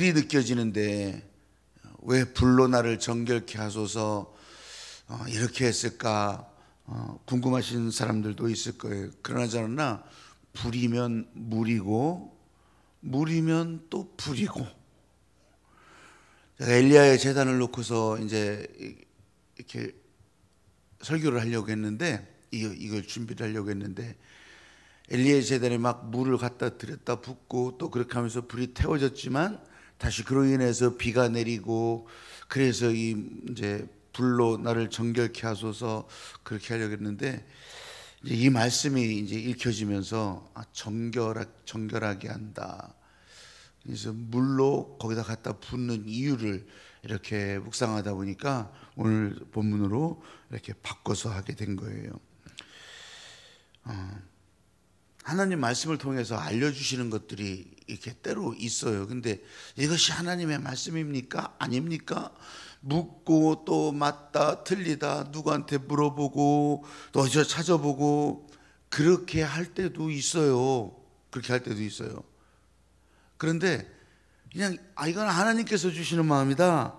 불이 느껴지는데 왜 불로 나를 정결케 하소서 이렇게 했을까 궁금하신 사람들도 있을 거예요. 그러나 불이면 물이고 물이면 또 불이고. 제가 엘리야의 제단을 놓고서 이제 이렇게 설교를 하려고 했는데 이걸 준비를 하려고 했는데 엘리야의 제단에 막 물을 갖다 들였다 붓고 또 그렇게 하면서 불이 태워졌지만 다시 그로 인해서 비가 내리고 그래서 이제 불로 나를 정결케 하소서 그렇게 하려고 했는데 이제 이 말씀이 이제 읽혀지면서 정결하게 한다. 그래서 물로 거기다 갖다 붓는 이유를 이렇게 묵상하다 보니까 오늘 본문으로 이렇게 바꿔서 하게 된 거예요. 하나님 말씀을 통해서 알려주시는 것들이 이렇게 때로 있어요. 근데 이것이 하나님의 말씀입니까? 아닙니까? 묻고 또 맞다 틀리다 누구한테 물어보고 또 어디서 찾아보고 그렇게 할 때도 있어요. 그렇게 할 때도 있어요. 그런데 그냥 이건 하나님께서 주시는 마음이다.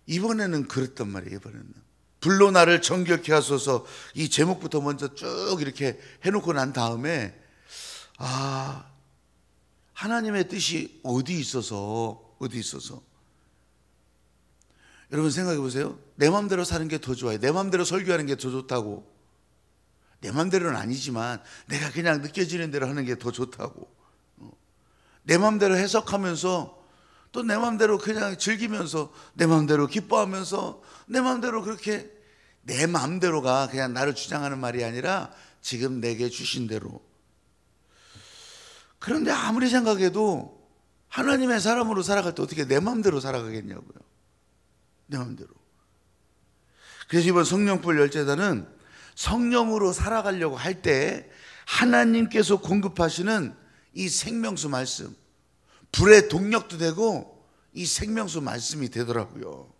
이번에는 그랬단 말이에요. 이번에는 불로 나를 정결케 하소서 이 제목부터 먼저 쭉 이렇게 해놓고 난 다음에 하나님의 뜻이 어디 있어서 여러분 생각해 보세요. 내 마음대로 사는 게 더 좋아요. 내 마음대로 설교하는 게 더 좋다고. 내 마음대로는 아니지만 내가 그냥 느껴지는 대로 하는 게 더 좋다고. 내 마음대로 해석하면서 또 내 마음대로 그냥 즐기면서 내 마음대로 기뻐하면서 내 마음대로 그렇게 내 마음대로가 그냥 나를 주장하는 말이 아니라 지금 내게 주신 대로. 그런데 아무리 생각해도 하나님의 사람으로 살아갈 때 어떻게 내 마음대로 살아가겠냐고요. 내 마음대로. 그래서 이번 성령불 열제단은 성령으로 살아가려고 할 때 하나님께서 공급하시는 이 생명수 말씀, 불의 동력도 되고 이 생명수 말씀이 되더라고요.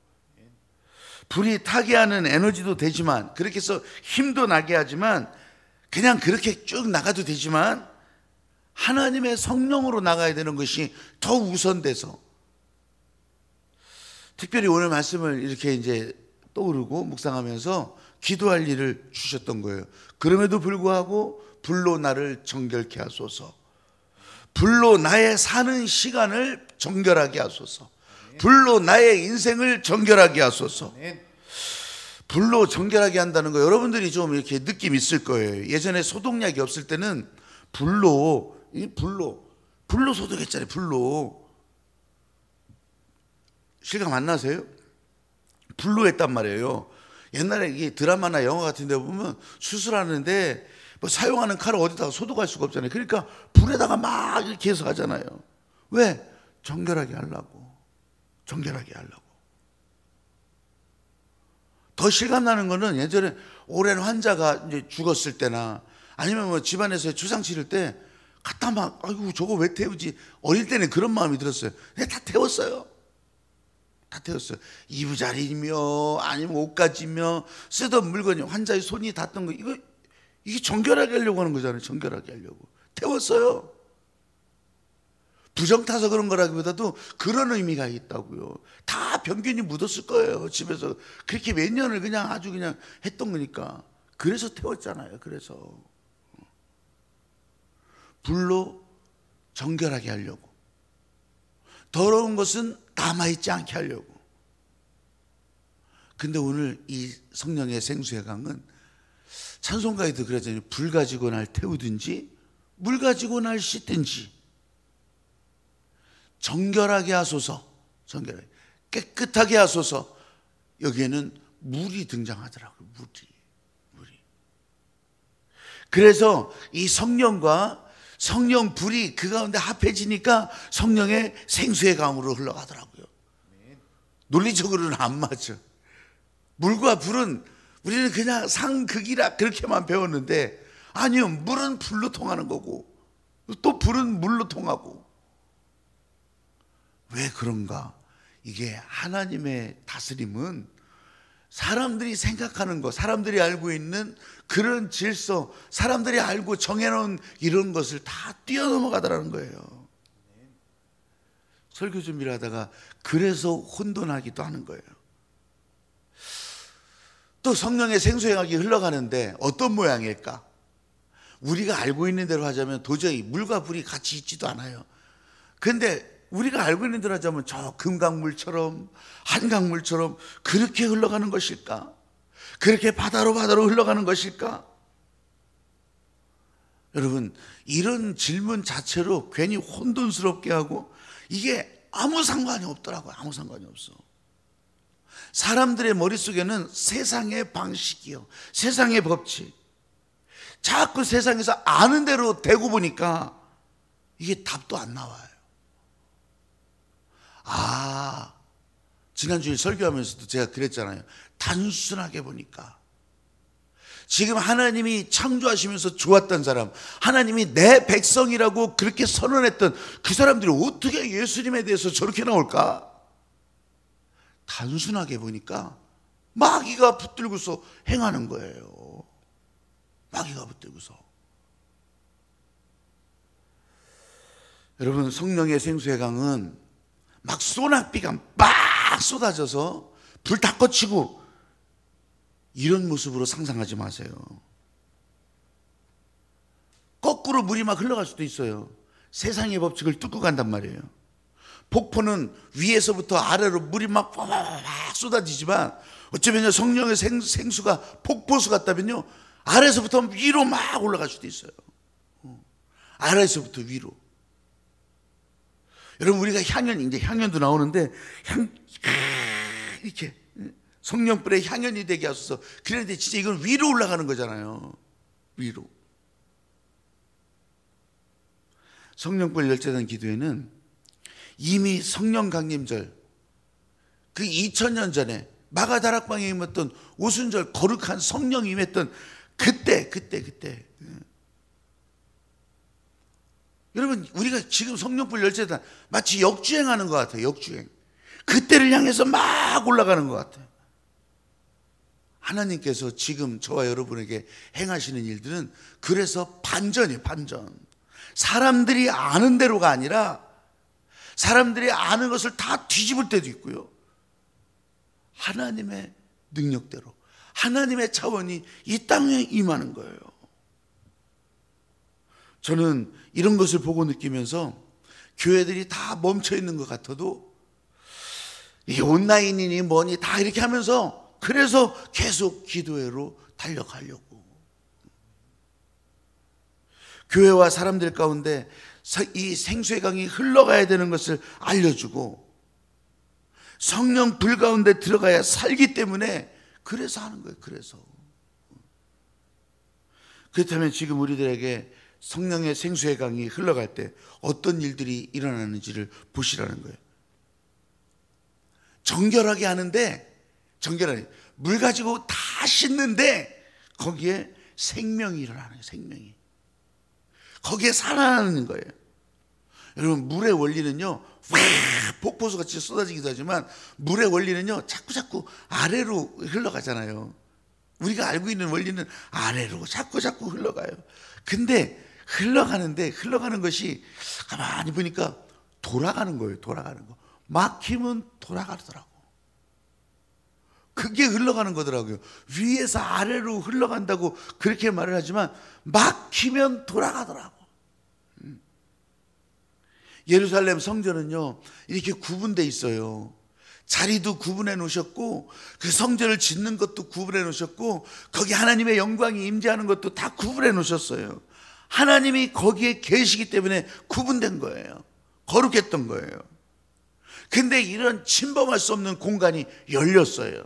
불이 타게 하는 에너지도 되지만 그렇게 해서 힘도 나게 하지만 그냥 그렇게 쭉 나가도 되지만 하나님의 성령으로 나가야 되는 것이 더 우선돼서 특별히 오늘 말씀을 이렇게 이제 떠오르고 묵상하면서 기도할 일을 주셨던 거예요. 그럼에도 불구하고 불로 나를 정결케 하소서. 불로 나의 사는 시간을 정결하게 하소서. 불로 나의 인생을 정결하게 하소서. 불로 정결하게 한다는 거 여러분들이 좀 이렇게 느낌 있을 거예요. 예전에 소독약이 없을 때는 불로 소독했잖아요. 불로. 실감 안 나세요? 불로 했단 말이에요. 옛날에 이게 드라마나 영화 같은 데 보면 수술하는데 뭐 사용하는 칼을 어디다가 소독할 수가 없잖아요. 그러니까 불에다가 막 이렇게 해서 하잖아요. 왜? 정결하게 하려고. 더 실감나는 거는 예전에 오랜 환자가 이제 죽었을 때나 아니면 뭐 집안에서 주상 치를 때 갖다 막 아이고 저거 왜 태우지? 어릴 때는 그런 마음이 들었어요. 근데 다 태웠어요. 이부자리며 아니면 옷가지며 쓰던 물건이 환자의 손이 닿던 거 이게 정결하게 하려고 하는 거잖아요. 정결하게 하려고 태웠어요. 부정 타서 그런 거라기보다도 그런 의미가 있다고요. 다 병균이 묻었을 거예요. 집에서 그렇게 몇 년을 그냥 아주 그냥 했던 거니까. 그래서 태웠잖아요. 그래서 불로 정결하게 하려고. 더러운 것은 남아있지 않게 하려고. 근데 오늘 이 성령의 생수의 강은 찬송가에도 그러잖아요. 불 가지고 날 태우든지 물 가지고 날 씻든지 정결하게 하소서. 정결하게 깨끗하게 하소서. 여기에는 물이 등장하더라고요. 물이. 그래서 이 성령과 성령 불이 그 가운데 합해지니까 성령의 생수의 강으로 흘러가더라고요. 논리적으로는 안 맞아. 물과 불은 우리는 그냥 상극이라 그렇게만 배웠는데 아니요. 물은 불로 통하는 거고 또 불은 물로 통하고. 왜 그런가? 이게 하나님의 다스림은 사람들이 생각하는 것, 사람들이 알고 있는 그런 질서, 사람들이 알고 정해놓은 이런 것을 다 뛰어넘어가더라는 거예요. 설교 준비를 하다가 그래서 혼돈하기도 하는 거예요. 또 성령의 생수행하기 흘러가는데 어떤 모양일까? 우리가 알고 있는 대로 하자면 도저히 물과 불이 같이 있지도 않아요. 근데 우리가 알고 있는 대로 하자면 저 금강물처럼 한강물처럼 그렇게 흘러가는 것일까? 그렇게 바다로 흘러가는 것일까? 여러분, 이런 질문 자체로 괜히 혼돈스럽게 하고 이게 아무 상관이 없더라고요. 아무 상관이 없어. 사람들의 머릿속에는 세상의 방식이요, 세상의 법칙, 자꾸 세상에서 아는 대로 되고 보니까 이게 답도 안 나와요. 지난주에 설교하면서도 제가 그랬잖아요. 단순하게 보니까 지금 하나님이 창조하시면서 좋았던 사람, 하나님이 내 백성이라고 그렇게 선언했던 그 사람들이 어떻게 예수님에 대해서 저렇게 나올까? 단순하게 보니까 마귀가 붙들고서 행하는 거예요. 마귀가 붙들고서. 여러분, 성령의 생수의 강은 막 소낙비가 막 쏟아져서 불 다 꺼치고 이런 모습으로 상상하지 마세요. 거꾸로 물이 막 흘러갈 수도 있어요. 세상의 법칙을 뚫고 간단 말이에요. 폭포는 위에서부터 아래로 물이 막 쏟아지지만 어쩌면 성령의 생수가 폭포수 같다면요, 아래에서부터 위로 막 올라갈 수도 있어요. 아래에서부터 위로. 여러분, 우리가 이제 향연도 나오는데 이렇게 성령불에 향연이 되게 하소서. 그런데 진짜 이건 위로 올라가는 거잖아요. 위로. 성령불 열제단 기도회는 이미 성령 강림절, 그 2000년 전에 마가다락방에 임했던 오순절 거룩한 성령이 임했던 그때. 여러분, 우리가 지금 성령불 열제단 마치 역주행하는 것 같아요. 역주행. 그때를 향해서 막 올라가는 것 같아요. 하나님께서 지금 저와 여러분에게 행하시는 일들은 그래서 반전이에요. 반전. 사람들이 아는 대로가 아니라 사람들이 아는 것을 다 뒤집을 때도 있고요, 하나님의 능력대로 하나님의 차원이 이 땅에 임하는 거예요. 저는 이런 것을 보고 느끼면서 교회들이 다 멈춰 있는 것 같아도 이 온라인이니 뭐니 다 이렇게 하면서 그래서 계속 기도회로 달려가려고. 교회와 사람들 가운데 이 생수의 강이 흘러가야 되는 것을 알려주고 성령 불 가운데 들어가야 살기 때문에 그래서 하는 거예요. 그래서. 그렇다면 지금 우리들에게 성령의 생수의 강이 흘러갈 때 어떤 일들이 일어나는지를 보시라는 거예요. 정결하게 하는데, 정결하게 물 가지고 다 씻는데 거기에 생명이 일어나는 거예요. 생명이. 거기에 살아나는 거예요. 여러분, 물의 원리는요, 폭포수같이 쏟아지기도 하지만 물의 원리는요, 자꾸 아래로 흘러가잖아요. 우리가 알고 있는 원리는 아래로 자꾸 흘러가요. 근데 흘러가는 것이 가만히 보니까 돌아가는 거예요. 돌아가는 거. 막히면 돌아가더라고. 그게 흘러가는 거더라고요. 위에서 아래로 흘러간다고 그렇게 말을 하지만 막히면 돌아가더라고. 예루살렘 성전은요, 이렇게 구분되어 있어요. 자리도 구분해 놓으셨고, 그 성전을 짓는 것도 구분해 놓으셨고, 거기 하나님의 영광이 임재하는 것도 다 구분해 놓으셨어요. 하나님이 거기에 계시기 때문에 구분된 거예요. 거룩했던 거예요. 근데 이런 침범할 수 없는 공간이 열렸어요.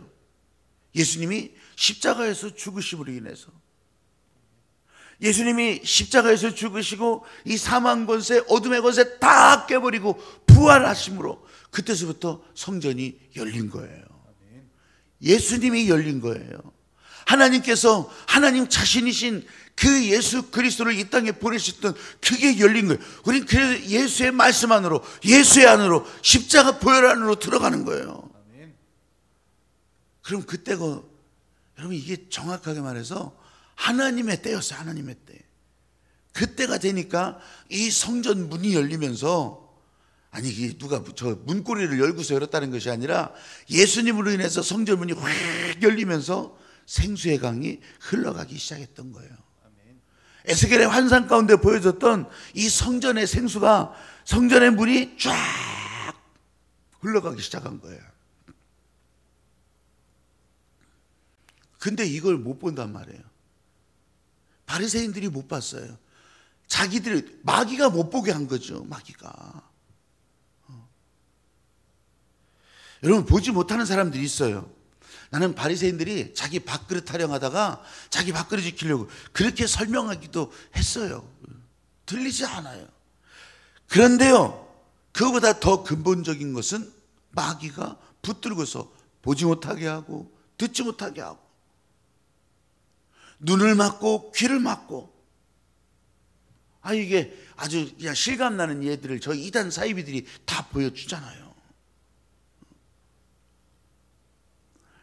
예수님이 십자가에서 죽으심으로 인해서. 예수님이 십자가에서 죽으시고 이 사망 권세, 어둠의 권세 다 깨버리고 부활하심으로 그때서부터 성전이 열린 거예요. 예수님이 열린 거예요. 하나님께서 하나님 자신이신 그 예수 그리스도를 이 땅에 보내셨던 그게 열린 거예요. 우린 그래서 예수의 말씀 안으로, 예수의 안으로, 십자가 보혈 안으로 들어가는 거예요. 그럼 그때가, 여러분, 이게 정확하게 말해서 하나님의 때였어요. 하나님의 때. 그때가 되니까 이 성전 문이 열리면서 아니 이게 누가 저 문고리를 열고서 열었다는 것이 아니라 예수님으로 인해서 성전문이 확 열리면서 생수의 강이 흘러가기 시작했던 거예요. 에스겔의 환상 가운데 보여줬던 이 성전의 생수가, 성전의 물이 쫙 흘러가기 시작한 거예요. 근데 이걸 못 본단 말이에요. 바리새인들이 못 봤어요. 자기들이, 마귀가 못 보게 한 거죠. 마귀가. 여러분, 보지 못하는 사람들이 있어요. 나는 바리새인들이 자기 밥그릇 타령하다가 자기 밥그릇 지키려고 그렇게 설명하기도 했어요. 들리지 않아요. 그런데요, 그거보다 더 근본적인 것은 마귀가 붙들고서 보지 못하게 하고 듣지 못하게 하고 눈을 막고 귀를 막고, 이게 아주 그냥 실감나는 예들을 저희 이단 사이비들이 다 보여주잖아요.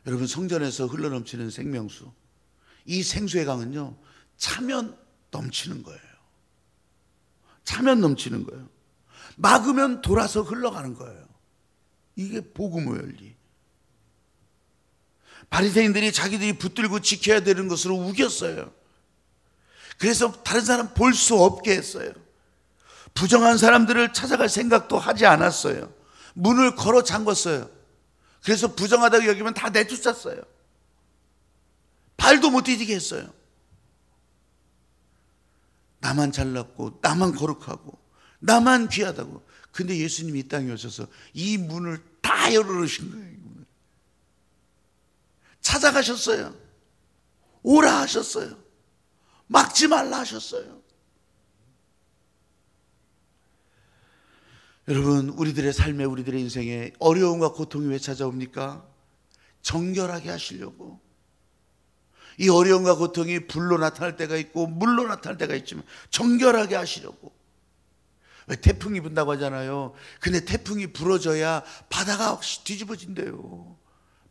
여러분, 성전에서 흘러넘치는 생명수, 이 생수의 강은요, 차면 넘치는 거예요. 차면 넘치는 거예요. 막으면 돌아서 흘러가는 거예요. 이게 복음의 원리. 바리새인들이 자기들이 붙들고 지켜야 되는 것으로 우겼어요. 그래서 다른 사람 볼 수 없게 했어요. 부정한 사람들을 찾아갈 생각도 하지 않았어요. 문을 걸어 잠궜어요. 그래서 부정하다고 여기면 다 내쫓았어요. 발도 못 디디게 했어요. 나만 잘났고, 나만 거룩하고, 나만 귀하다고. 근데 예수님이 이 땅에 오셔서 이 문을 다 열어놓으신 거예요. 찾아가셨어요. 오라 하셨어요. 막지 말라 하셨어요. 여러분, 우리들의 삶에, 우리들의 인생에 어려움과 고통이 왜 찾아옵니까? 정결하게 하시려고. 이 어려움과 고통이 불로 나타날 때가 있고 물로 나타날 때가 있지만 정결하게 하시려고. 왜 태풍이 분다고 하잖아요. 근데 태풍이 불어져야 바다가 뒤집어진대요.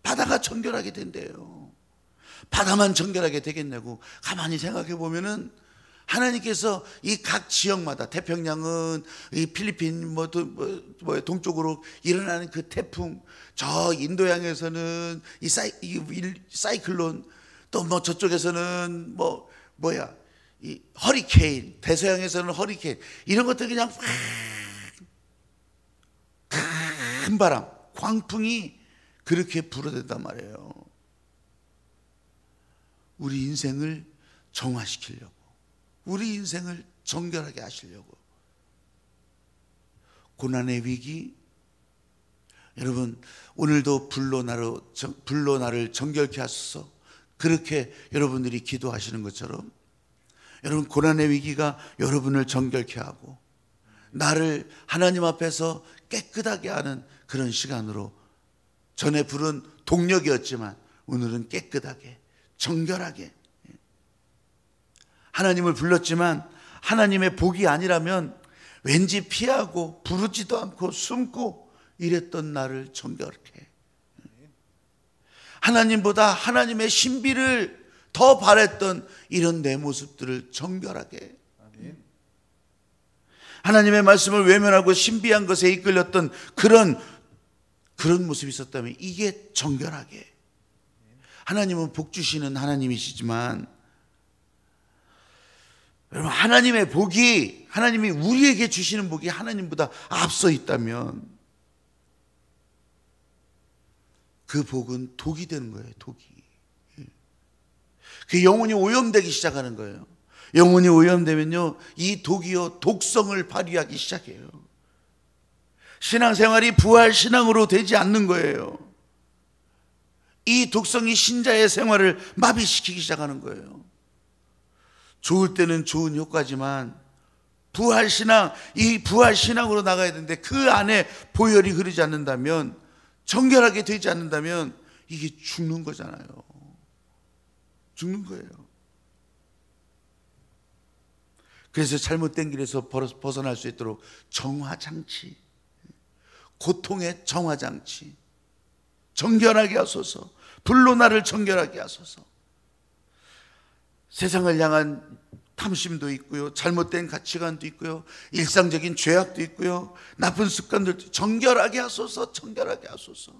바다가 정결하게 된대요. 바다만 정결하게 되겠냐고. 가만히 생각해 보면은 하나님께서 이 각 지역마다, 태평양은 이 필리핀 동쪽으로 일어나는 그 태풍, 저 인도양에서는 이 사이클론, 또 뭐 저쪽에서는 이 허리케인, 대서양에서는 허리케인, 이런 것들 그냥 큰 바람, 광풍이 그렇게 불어댄단 말이에요. 우리 인생을 정화시키려고, 우리 인생을 정결하게 하시려고. 고난의 위기, 여러분, 오늘도 불로 나를 정결케 하소서, 그렇게 여러분들이 기도하시는 것처럼, 여러분, 고난의 위기가 여러분을 정결케 하고 나를 하나님 앞에서 깨끗하게 하는 그런 시간으로, 전에 부른 동력이었지만 오늘은 깨끗하게, 정결하게. 하나님을 불렀지만 하나님의 복이 아니라면 왠지 피하고 부르지도 않고 숨고 이랬던 나를 정결케, 하나님보다 하나님의 신비를 더 바랬던 이런 내 모습들을 정결하게, 하나님의 말씀을 외면하고 신비한 것에 이끌렸던 그런 모습이 있었다면 이게 정결하게. 하나님은 복 주시는 하나님이시지만, 여러분, 하나님의 복이, 하나님이 우리에게 주시는 복이 하나님보다 앞서 있다면 그 복은 독이 되는 거예요. 독이. 그 영혼이 오염되기 시작하는 거예요. 영혼이 오염되면요, 이 독이요, 독성을 발휘하기 시작해요. 신앙생활이 부활 신앙으로 되지 않는 거예요. 이 독성이 신자의 생활을 마비시키기 시작하는 거예요. 좋을 때는 좋은 효과지만 부활 신앙, 이 부활 신앙으로 나가야 되는데 그 안에 보혈이 흐르지 않는다면, 정결하게 되지 않는다면 이게 죽는 거잖아요. 죽는 거예요. 그래서 잘못된 길에서 벗어날 수 있도록 정화장치, 고통의 정화장치, 정결하게 하소서, 불로 나를 정결하게 하소서. 세상을 향한 탐심도 있고요, 잘못된 가치관도 있고요, 일상적인 죄악도 있고요, 나쁜 습관들도 정결하게 하소서, 정결하게 하소서.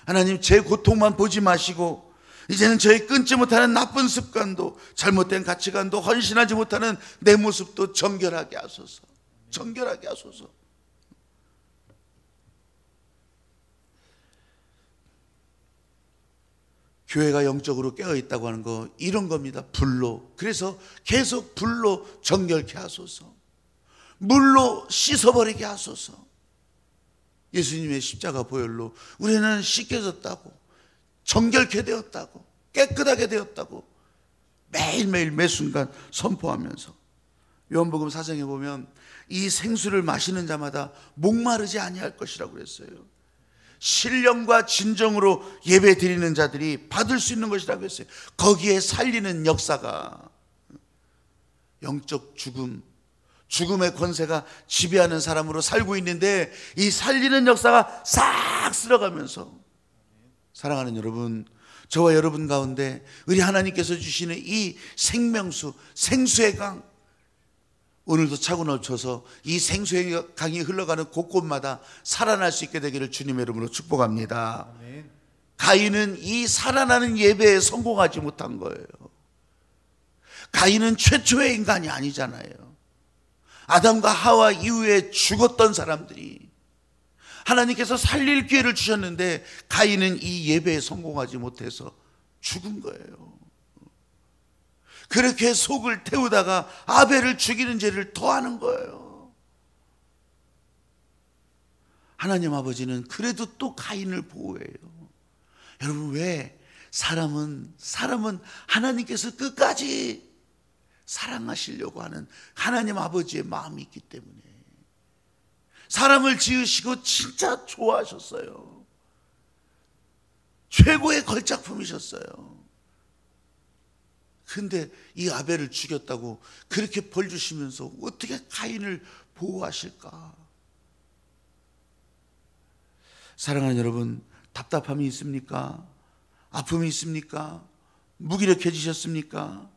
하나님, 제 고통만 보지 마시고 이제는 저희 끊지 못하는 나쁜 습관도, 잘못된 가치관도, 헌신하지 못하는 내 모습도 정결하게 하소서, 정결하게 하소서. 교회가 영적으로 깨어있다고 하는 거 이런 겁니다. 불로. 그래서 계속 불로 정결케 하소서, 물로 씻어버리게 하소서. 예수님의 십자가 보혈로 우리는 씻겨졌다고, 정결케 되었다고, 깨끗하게 되었다고 매일매일 매순간 선포하면서, 요한복음 4장에 보면 이 생수를 마시는 자마다 목마르지 아니할 것이라고 그랬어요. 신령과 진정으로 예배 드리는 자들이 받을 수 있는 것이라고 했어요. 거기에 살리는 역사가, 영적 죽음의 권세가 지배하는 사람으로 살고 있는데 이 살리는 역사가 싹 쓸어가면서, 사랑하는 여러분, 저와 여러분 가운데 우리 하나님께서 주시는 이 생명수, 생수의 강, 오늘도 차고 넘쳐서 이 생수의 강이 흘러가는 곳곳마다 살아날 수 있게 되기를 주님의 이름으로 축복합니다. 아멘. 가인은 이 살아나는 예배에 성공하지 못한 거예요. 가인은 최초의 인간이 아니잖아요. 아담과 하와 이후에 죽었던 사람들이 하나님께서 살릴 기회를 주셨는데 가인은 이 예배에 성공하지 못해서 죽은 거예요. 그렇게 속을 태우다가 아벨을 죽이는 죄를 더하는 거예요. 하나님 아버지는 그래도 또 가인을 보호해요. 여러분, 왜? 사람은 하나님께서 끝까지 사랑하시려고 하는 하나님 아버지의 마음이 있기 때문에. 사람을 지으시고 진짜 좋아하셨어요. 최고의 걸작품이셨어요. 근데 이 아벨을 죽였다고 그렇게 벌 주시면서 어떻게 가인을 보호하실까? 사랑하는 여러분, 답답함이 있습니까? 아픔이 있습니까? 무기력해지셨습니까?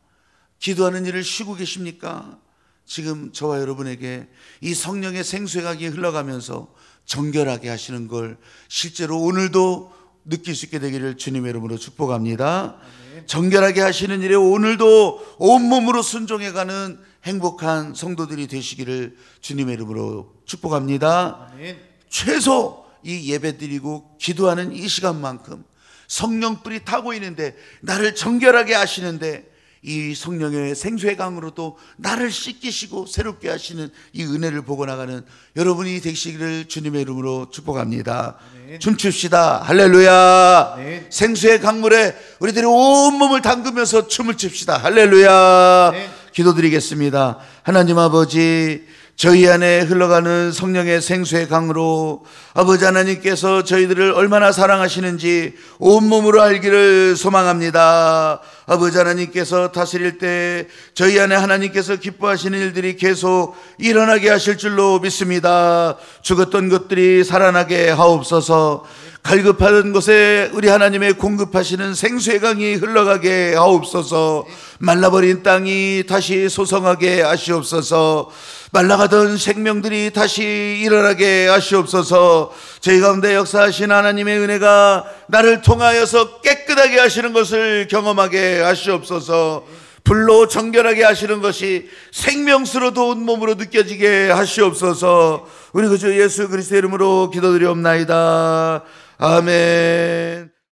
기도하는 일을 쉬고 계십니까? 지금 저와 여러분에게 이 성령의 생수의 강이 흘러가면서 정결하게 하시는 걸 실제로 오늘도 느낄 수 있게 되기를 주님의 이름으로 축복합니다. 아멘. 정결하게 하시는 일에 오늘도 온몸으로 순종해가는 행복한 성도들이 되시기를 주님의 이름으로 축복합니다. 아멘. 최소 이 예배드리고 기도하는 이 시간만큼 성령불이 타고 있는데, 나를 정결하게 하시는데 이 성령의 생수의 강으로도 나를 씻기시고 새롭게 하시는 이 은혜를 보고 나가는 여러분이 되시기를 주님의 이름으로 축복합니다. 아멘. 춤춥시다. 할렐루야. 아멘. 생수의 강물에 우리들이 온몸을 담그면서 춤을 춥시다. 할렐루야. 아멘. 기도드리겠습니다. 하나님 아버지, 저희 안에 흘러가는 성령의 생수의 강으로 아버지 하나님께서 저희들을 얼마나 사랑하시는지 온몸으로 알기를 소망합니다. 아버지 하나님께서 다스릴 때 저희 안에 하나님께서 기뻐하시는 일들이 계속 일어나게 하실 줄로 믿습니다. 죽었던 것들이 살아나게 하옵소서. 갈급하던 곳에 우리 하나님의 공급하시는 생수의 강이 흘러가게 하옵소서. 말라버린 땅이 다시 소성하게 하시옵소서. 말라가던 생명들이 다시 일어나게 하시옵소서. 저희 가운데 역사하신 하나님의 은혜가 나를 통하여서 깨끗하게 하시는 것을 경험하게 하시옵소서. 불로 정결하게 하시는 것이 생명수로도 온몸으로 느껴지게 하시옵소서. 우리 그 주 예수 그리스도의 이름으로 기도드리옵나이다. 아멘.